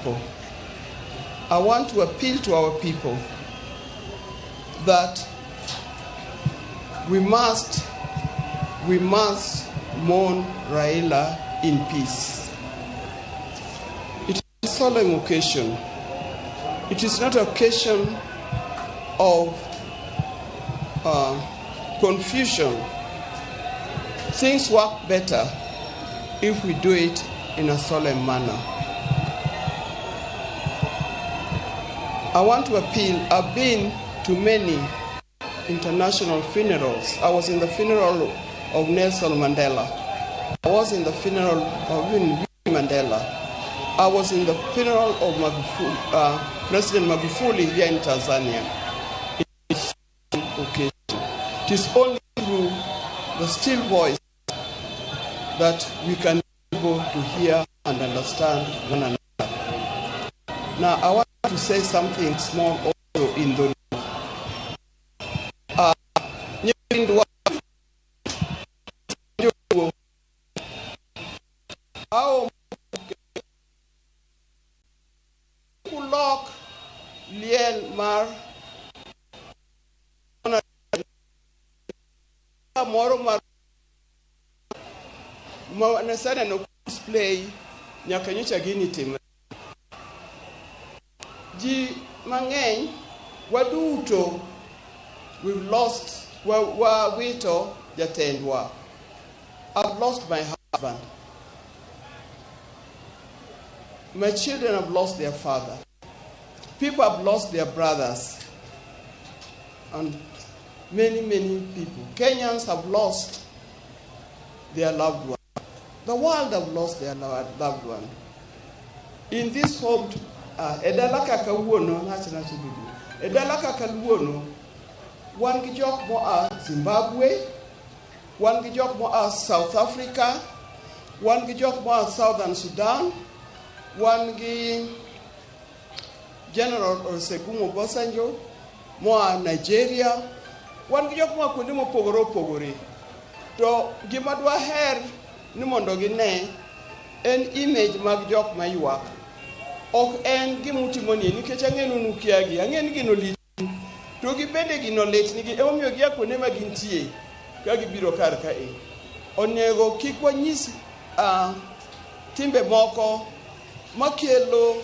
people. I want to appeal to our people that we must mourn Raila in peace. It is a solemn occasion. It is not an occasion of confusion. Things work better if we do it in a solemn manner. I want to appeal. I've been to many international funerals. I was in the funeral of Nelson Mandela. I was in the funeral of Winnie Mandela. I was in the funeral of President Magufuli here in Tanzania. It is an occasion. It is only through the still voice that we can be able to hear and understand one another. Now, I want to say something small also in the how kulok liel mar moro mar nasana no display nyaka nyocha gini timre ji mang'eny waduto we've lost wito jatendwa. I've lost my husband. My children have lost their father. People have lost their brothers. And many, many people. Kenyans have lost their loved one. The world have lost their loved one. In this home, edalaka kawuono edalaka kaluono wan gi jok mo a Zimbabwe, wan gi jok mo a South Africa, wan gi jok mo a Southern Sudan, wan gi General Olusegun Obasanjo mo a Nigeria, wan gi jok mo a kuonde mopogore opogore. To gima dwa her ni mondo gine en image mag jok mayuak. Ok en gimutimo ni nikech ang'enu nukiagi, ang'en gino lit. To gibende gino lit nigi emomiyo gia kuonde ma gintie ka gibiro kar kae. Onego kik wanyis timbe moko makelo